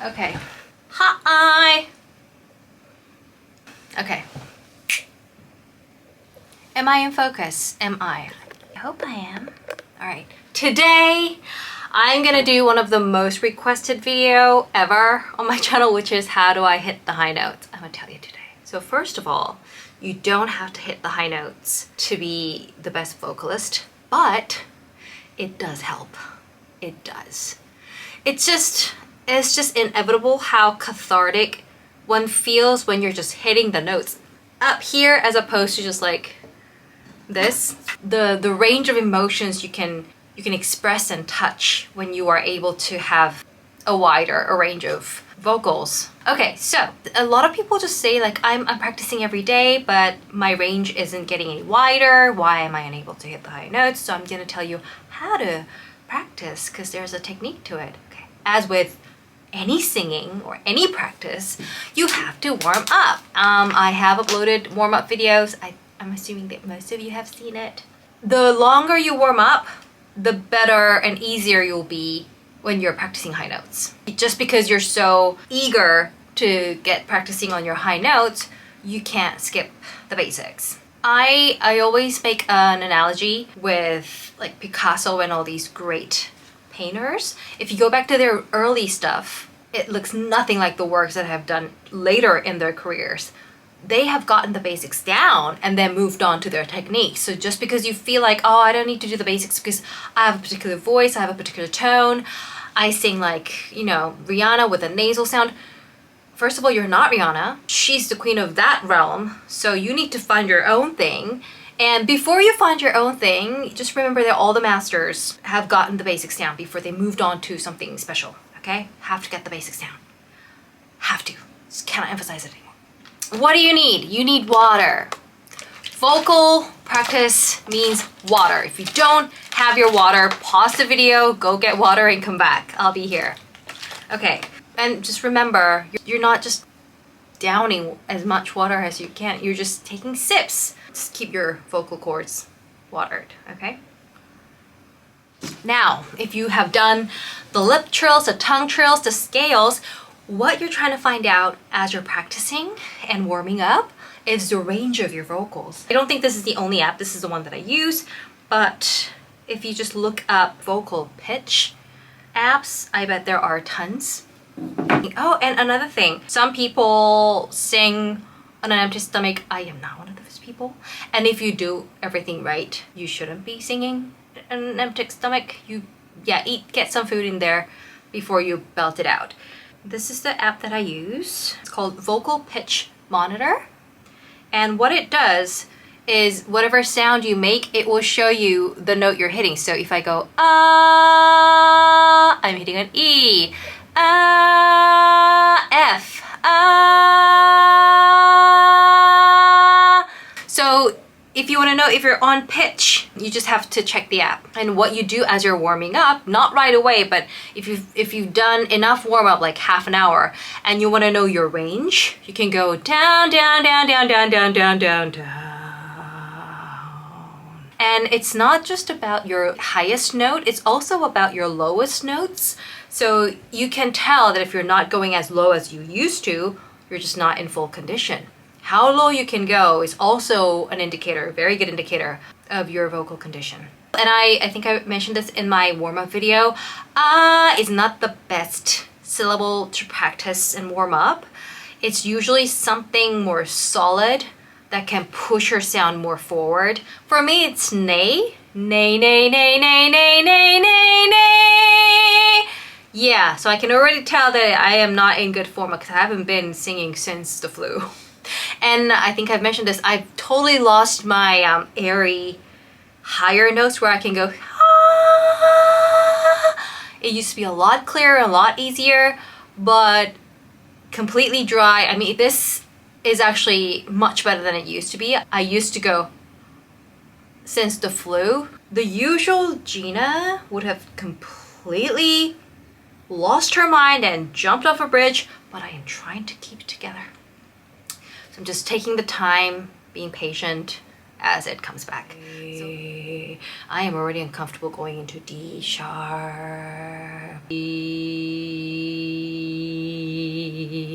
Okay. Hi. Okay. Am I in focus? Am I? I hope I am. All right. Today, I'm gonna do one of the most requested video ever on my channel, which is how do I hit the high notes? I'm gonna tell you today. So first of all, you don't have to hit the high notes to be the best vocalist, but it does help. It does. It's just inevitable how cathartic one feels when you're just hitting the notes up here as opposed to just like this. The range of emotions you can express and touch when you are able to have a wider range of vocals. Okay, so a lot of people just say like I'm practicing every day, but my range isn't getting any wider. Why am I unable to hit the high notes? So I'm gonna tell you how to practice because there's a technique to it. Okay, as with any singing or any practice, you have to warm up. I have uploaded warm-up videos. I'm assuming that most of you have seen it. The longer you warm up, the better and easier you'll be when you're practicing high notes. Just because you're so eager to get practicing on your high notes, you can't skip the basics. I always make an analogy with like Picasso and all these great painters. If you go back to their early stuff, it looks nothing like the works that have done later in their careers. They have gotten the basics down and then moved on to their technique. So just because you feel like, oh, I don't need to do the basics because I have a particular voice, I have a particular tone, I sing like, you know, Rihanna with a nasal sound. First of all, you're not Rihanna. She's the queen of that realm. So you need to find your own thing. And before you find your own thing, just remember that all the masters have gotten the basics down before they moved on to something special, okay? Have to get the basics down. Have to. Just cannot emphasize it anymore. What do you need? You need water. Vocal practice means water. If you don't have your water, pause the video, go get water and come back. I'll be here. Okay, and just remember, you're not just downing as much water as you can. You're just taking sips. Just keep your vocal cords watered, okay? Now, if you have done the lip trills, the tongue trills, the scales, what you're trying to find out as you're practicing and warming up is the range of your vocals. I don't think this is the only app, this is the one that I use, but if you just look up vocal pitch apps, I bet there are tons. Oh, and another thing, some people sing on an empty stomach. I am not one of those people. And if you do everything right, you shouldn't be singing on an empty stomach. Get some food in there before you belt it out. This is the app that I use. It's called Vocal Pitch Monitor. And what it does is whatever sound you make, it will show you the note you're hitting. So if I go, ah, I'm hitting an E. F. So if you want to know if you're on pitch, you just have to check the app. And what you do as you're warming up, not right away, but if you've done enough warm up, like half an hour, and you want to know your range, you can go down, down, down, down, down, down, down, down, down. And it's not just about your highest note, it's also about your lowest notes. So you can tell that if you're not going as low as you used to, you're just not in full condition. How low you can go is also an indicator, a very good indicator of your vocal condition. And I think I mentioned this in my warm-up video. Is not the best syllable to practice and warm up. It's usually something more solid that can push your sound more forward. For me, it's nay. Nay, nay, nay, nay, nay, nay, nay, nay. Yeah, so I can already tell that I am not in good form because I haven't been singing since the flu. And I think I've mentioned this, I've totally lost my airy higher notes where I can go, ah. It used to be a lot clearer, a lot easier, but completely dry. I mean, this is actually much better than it used to be. I used to go, since the flu, the usual Gina would have completely lost her mind and jumped off a bridge, but I am trying to keep it together. So I'm just taking the time, being patient as it comes back. So, I am already uncomfortable going into D sharp. E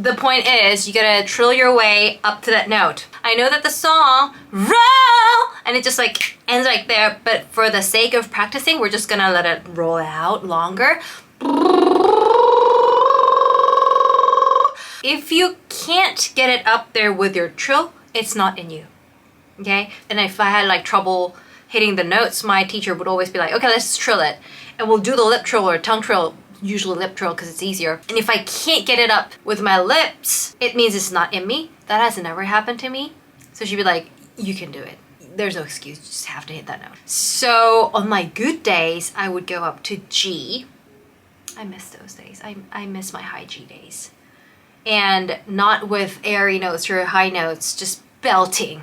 the point is you gotta trill your way up to that note. I know that the song roll and it just like ends like there, but for the sake of practicing, we're just gonna let it roll out longer. If you can't get it up there with your trill, it's not in you, okay? And if I had like trouble hitting the notes, my teacher would always be like, okay, let's trill it. And we'll do the lip trill or tongue trill, usually lip trill because it's easier. And if I can't get it up with my lips, it means it's not in me. That has never happened to me. So she'd be like, you can do it. There's no excuse, you just have to hit that note. So on my good days, I would go up to G. I miss those days. I miss my high G days. And not with airy notes or high notes, just belting.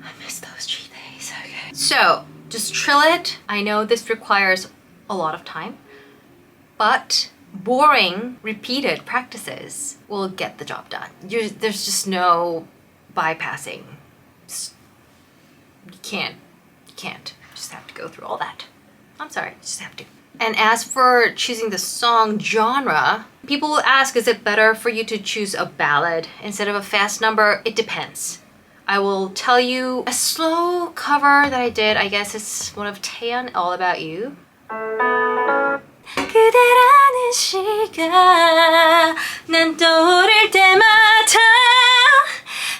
I miss those G days, okay. So just trill it. I know this requires a lot of time, but boring, repeated practices will get the job done. There's just no bypassing. You can't. You just have to go through all that. I'm sorry, you just have to. And as for choosing the song genre, people will ask, is it better for you to choose a ballad instead of a fast number? It depends. I will tell you a slow cover that I did. I guess it's one of Taeyeon, All About You. 그대라는 시가 난 떠오를 때마다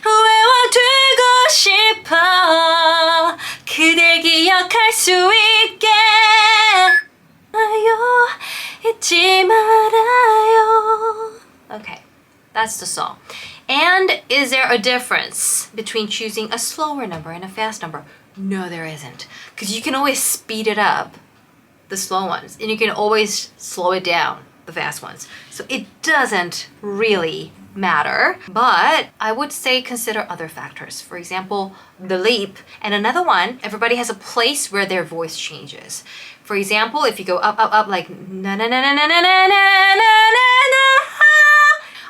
외워두고 싶어 그댈 기억할 수 있게 잊지 말아요. Okay, that's the song. And is there a difference between choosing a slower number and a fast number? No, there isn't. Because you can always speed it up, the slow ones, and you can always slow it down, the fast ones. So it doesn't really matter, but I would say consider other factors. For example, the leap. And another one, everybody has a place where their voice changes. For example, if you go up, up, up, like na na na na na na na na na na.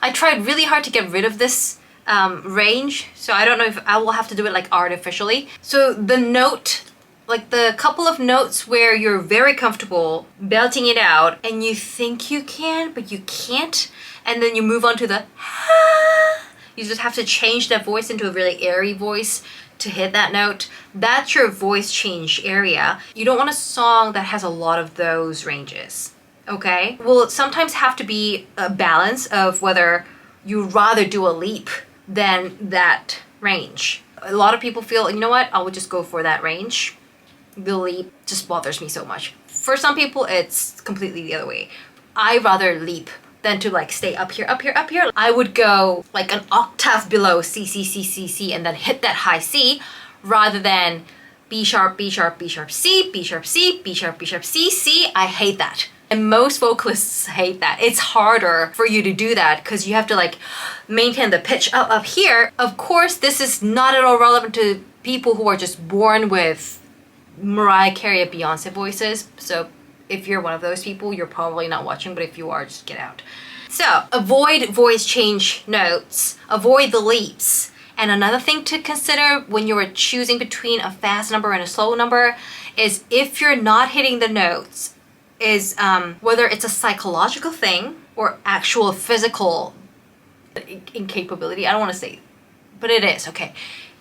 I tried really hard to get rid of this range, so I don't know if I will have to do it like artificially. So the note, like the couple of notes where you're very comfortable belting it out and you think you can, but you can't, and then you move on to the you just have to change that voice into a really airy voice to hit that note. That's your voice change area. You don't want a song that has a lot of those ranges, okay? Will sometimes have to be a balance of whether you rather do a leap than that range. A lot of people feel, you know what, I would just go for that range. The leap just bothers me so much. For some people, it's completely the other way. I rather leap than to like stay up here, up here, up here. I would go like an octave below C, C, C, C, C, and then hit that high C rather than B sharp, B sharp, B sharp, C, B sharp, C, B sharp, B sharp, C, C. I hate that. And most vocalists hate that. It's harder for you to do that because you have to like maintain the pitch up here. Of course, this is not at all relevant to people who are just born with Mariah Carey and Beyonce voices. So if you're one of those people, you're probably not watching, but if you are, just get out. So avoid voice change notes, avoid the leaps. And another thing to consider when you're choosing between a fast number and a slow number is if you're not hitting the notes, is whether it's a psychological thing or actual physical incapability. I don't want to say, but it is, okay.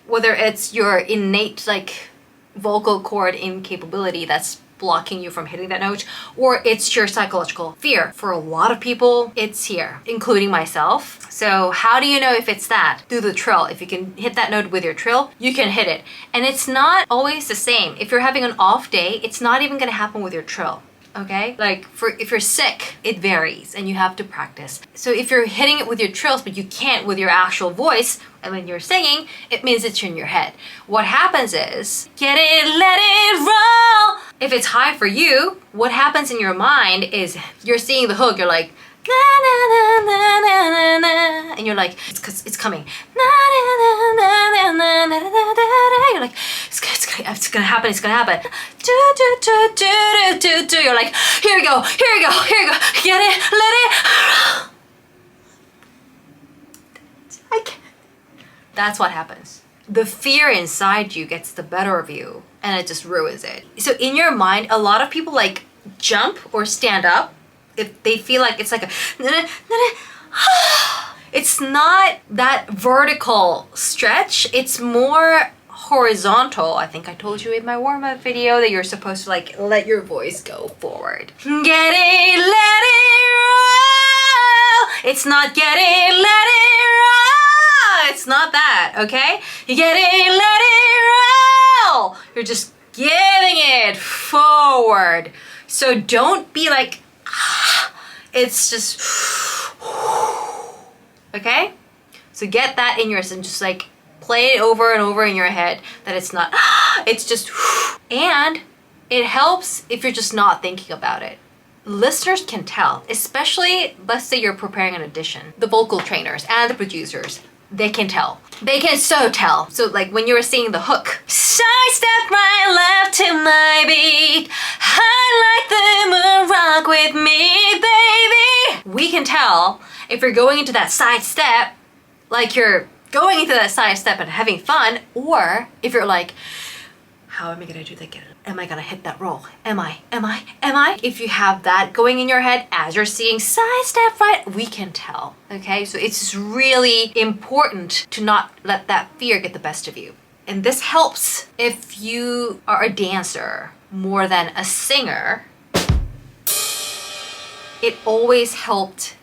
Whether it's your innate like vocal cord incapability that's blocking you from hitting that note, or it's your psychological fear. For a lot of people, it's here, including myself. So how do you know if it's that? Through the trill. If you can hit that note with your trill, you can hit it. And it's not always the same. If you're having an off day, it's not even gonna happen with your trill. Okay? Like if you're sick, it varies and you have to practice. So if you're hitting it with your trills but you can't with your actual voice, and when you're singing, it means it's in your head. What happens is, get it, let it roll. If it's high for you, what happens in your mind is you're seeing the hook, you're like, na na na na na na na, and you're like, it's coming. Na na na na na na na na. You're like, it's gonna happen, it's gonna happen. Do do do do do do. You're like, here we go, here we go, here we go. Get it, let it roll. I can't. That's what happens. The fear inside you gets the better of you and it just ruins it. So in your mind, a lot of people like jump or stand up if they feel like it's like a It's not that vertical stretch, it's more horizontal. I think I told you in my warm-up video that you're supposed to like let your voice go forward. Get it, let it roll. It's not get it, let it roll. It's not that, okay? You get it, let it roll. You're just giving it forward. So don't be like, it's just, okay? So get that in yours and just like play it over and over in your head that it's not, it's just, and it helps if you're just not thinking about it. Listeners can tell, especially, let's say you're preparing an audition. The vocal trainers and the producers, they can tell. They can so tell. So like when you were singing the hook, sidestep right left to my beat, I like the moon rock with me, baby. We can tell if you're going into that side step, like you're going into that side step and having fun, or if you're like, how am I gonna do that again? Am I gonna hit that roll? Am I? If you have that going in your head as you're seeing side step right, we can tell, okay? So it's really important to not let that fear get the best of you. And this helps if you are a dancer more than a singer. It always helped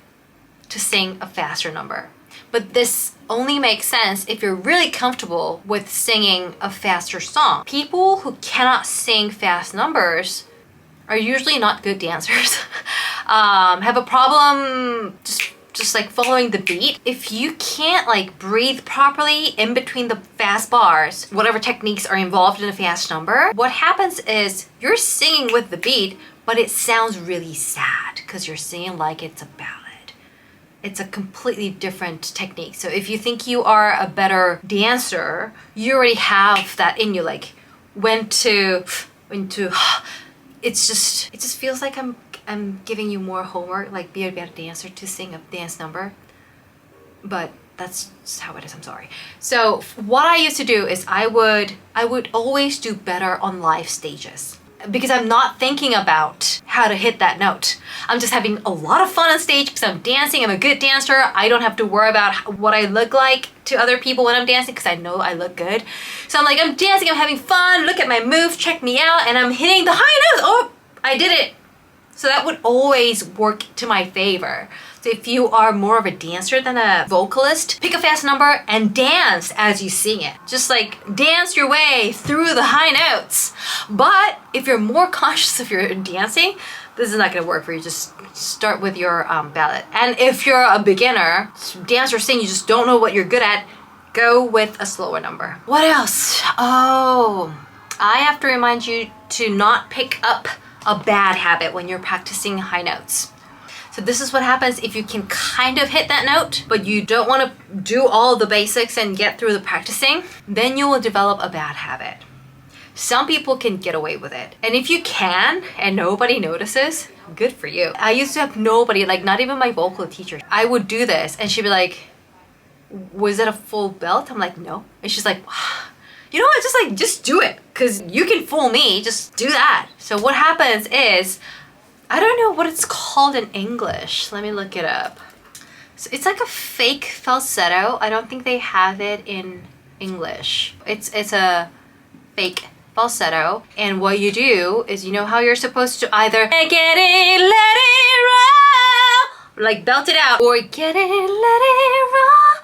to sing a faster number. But this only makes sense if you're really comfortable with singing a faster song. People who cannot sing fast numbers are usually not good dancers. Have a problem just like following the beat. If you can't like breathe properly in between the fast bars, whatever techniques are involved in a fast number, what happens is you're singing with the beat, but it sounds really sad because you're singing like it's a ballad. It's a completely different technique. So if you think you are a better dancer, you already have that in you, like when to, it just feels like I'm giving you more homework, like be a better dancer to sing a dance number. But that's just how it is, I'm sorry. So what I used to do is I would always do better on live stages, because I'm not thinking about how to hit that note. I'm just having a lot of fun on stage because I'm dancing. I'm a good dancer. I don't have to worry about what I look like to other people when I'm dancing because I know I look good. So I'm like, I'm dancing, I'm having fun, look at my move, check me out, and I'm hitting the high notes. Oh, I did it. So that would always work to my favor. So if you are more of a dancer than a vocalist, pick a fast number and dance as you sing it. Just like dance your way through the high notes. But if you're more conscious of your dancing, this is not gonna work for you. Just start with your ballad. And if you're a beginner, dance or sing, you just don't know what you're good at, go with a slower number. What else? Oh, I have to remind you to not pick up a bad habit when you're practicing high notes. So this is what happens if you can kind of hit that note, but you don't want to do all the basics and get through the practicing, then you will develop a bad habit. Some people can get away with it. And if you can, and nobody notices, good for you. I used to have nobody, like not even my vocal teacher. I would do this and she'd be like, was it a full belt? I'm like, no. And she's like, you know what, just do it. Cause you can fool me, just do that. So what happens is, I don't know what it's called in English. Let me look it up. So it's like a fake falsetto. I don't think they have it in English. It's a fake falsetto. And what you do is, you know how you're supposed to either get it, let it roll, like belt it out, or get it, let it roll,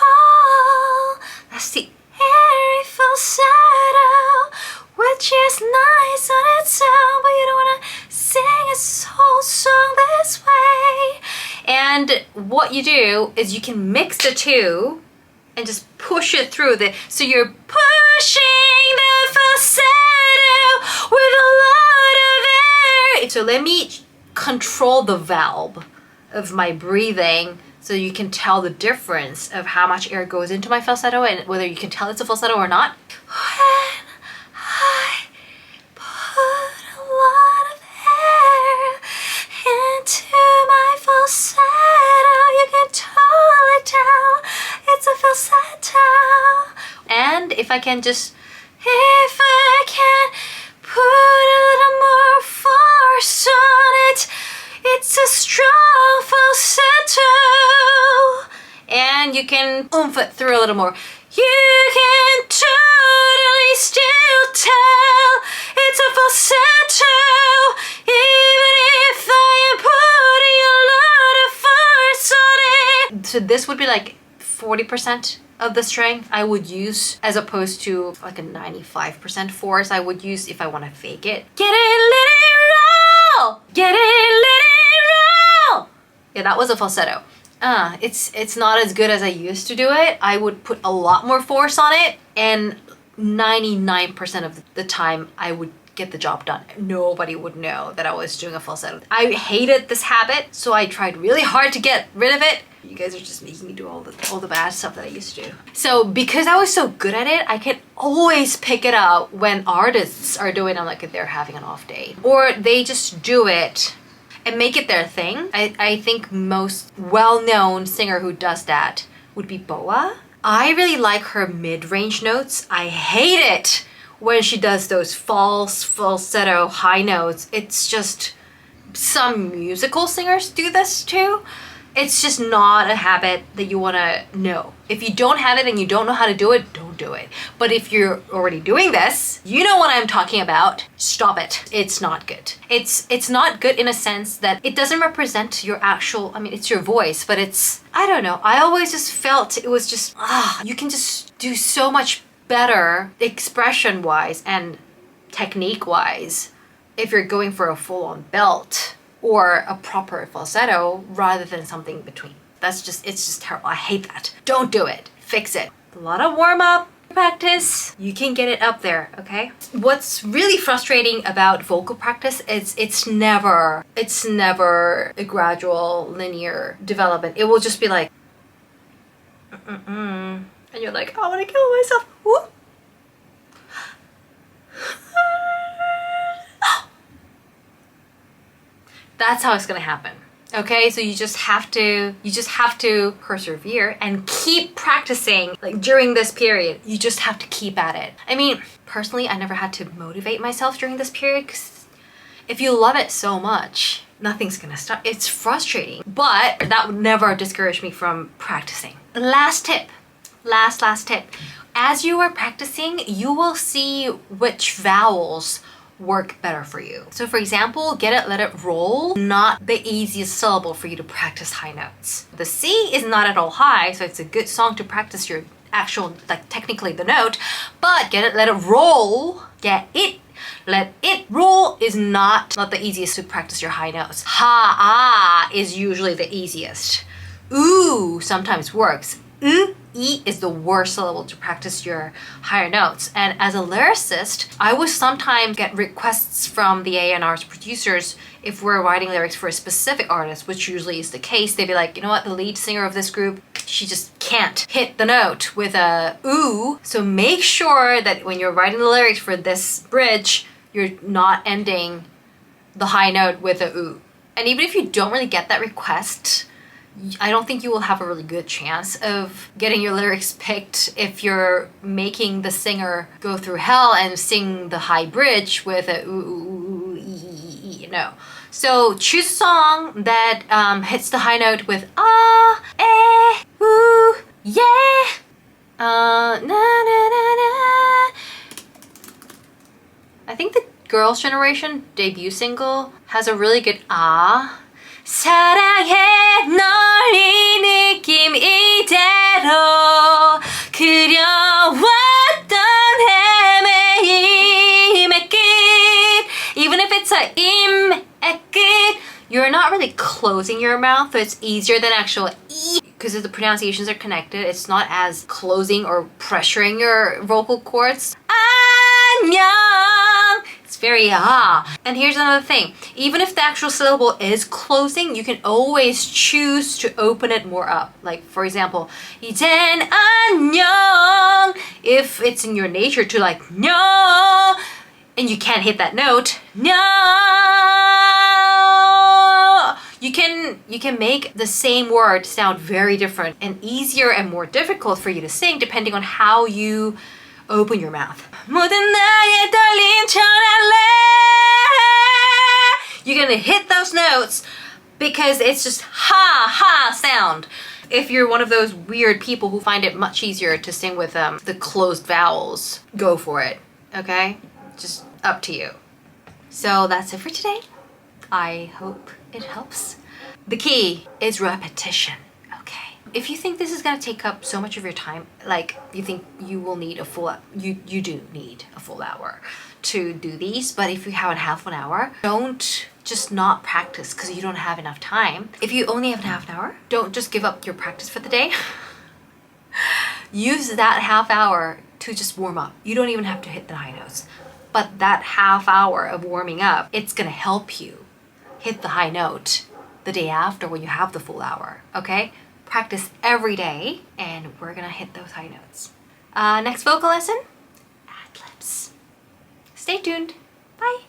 roll. That's the airy falsetto, which is nice on its own, but you don't wanna sing a whole song this way. And what you do is you can mix the two and just push it through so you're pushing the falsetto with a lot of air. So let me control the valve of my breathing so you can tell the difference of how much air goes into my falsetto and whether you can tell it's a falsetto or not. When I put a lot of air into my falsetto, you can totally tell it's a falsetto. And if I can put a little more force on it, It's a strong falsetto. And you can oomph it through a little more. You can totally still tell it's a falsetto, even if I am putting a lot of force on it. So this would be like 40% of the strength I would use, as opposed to like a 95% force I would use if I want to fake it. Get it, let it roll! Get it, let it roll! Yeah, that was a falsetto. It's not as good as I used to do it. I would put a lot more force on it, and 99% of the time I would get the job done. Nobody would know that I was doing a falsetto. I hated this habit, so I tried really hard to get rid of it. You guys are just making me do all the bad stuff that I used to do. So because I was so good at it, I can always pick it up when artists are doing it, like if they're having an off day, or they just do it and make it their thing. I think most well-known singer who does that would be Boa. I really like her mid-range notes. I hate it when she does those false falsetto high notes. It's just, some musical singers do this too. It's just not a habit that you want to know. If you don't have it and you don't know how to do it, don't do it. But if you're already doing this, you know what I'm talking about. Stop it. It's not good. It's not good in a sense that it doesn't represent your actual, I mean, it's your voice, but it's, I don't know. I always just felt it was just, you can just do so much better expression-wise and technique-wise if you're going for a full-on belt or a proper falsetto rather than something between. It's just terrible. I hate that. Don't do it. Fix it. A lot of warm-up practice. You can get it up there, okay? What's really frustrating about vocal practice is it's never a gradual linear development. It will just be like, and you're like, I want to kill myself. Whoop. That's how it's gonna happen. Okay, so you just have to persevere and keep practicing. Like during this period, you just have to keep at it. I mean, personally, I never had to motivate myself during this period, because if you love it so much, nothing's gonna stop. It's frustrating, but that would never discourage me from practicing. Last tip. Last tip. As you are practicing, you will see which vowels work better for you. So for example, get it, let it roll, not the easiest syllable for you to practice high notes. The C is not at all high, so it's a good song to practice your actual, like technically the note, but get it, let it roll, get it, let it roll is not the easiest to practice your high notes. Ha, ah is usually the easiest. Ooh sometimes works. E is the worst syllable to practice your higher notes. And as a lyricist, I would sometimes get requests from the A&R's producers if we're writing lyrics for a specific artist, which usually is the case. They'd be like, you know what, the lead singer of this group, she just can't hit the note with a ooh. So make sure that when you're writing the lyrics for this bridge, you're not ending the high note with a ooh. And even if you don't really get that request, I don't think you will have a really good chance of getting your lyrics picked if you're making the singer go through hell and sing the high bridge with a ooh, ooh, ooh, ee, no. So choose a song that hits the high note with ah, eh, ooh, yeah, na na na na. I think the Girls' Generation debut single has a really good ah. 사랑해 널 이 느낌 이대로 그려왔던 헤매임의 끝. Even if it's a 임의 끝, you're not really closing your mouth, so it's easier than actual E. Because the pronunciations are connected, it's not as closing or pressuring your vocal cords. 안녕. It's very ah. And here's another thing. Even if the actual syllable is closing, you can always choose to open it more up. Like for example, 이젠 안녕. If it's in your nature to like 녕, and you can't hit that note, 녕. You can make the same word sound very different and easier and more difficult for you to sing depending on how you open your mouth. 모든 나의 떨림처럼 you're gonna hit those notes, because it's just ha ha sound. If you're one of those weird people who find it much easier to sing with the closed vowels, go for it, okay? Just up to you. So that's it for today. I hope it helps. The key is repetition, okay? If you think this is gonna take up so much of your time, like you think you will need a full, you do need a full hour to do these, but if you have a half an hour, don't just not practice because you don't have enough time. If you only have a half an hour, don't just give up your practice for the day. Use that half hour to just warm up. You don't even have to hit the high notes, but that half hour of warming up, it's gonna help you hit the high note the day after when you have the full hour, okay? Practice every day and we're gonna hit those high notes. Next vocal lesson, ad libs. Stay tuned. Bye.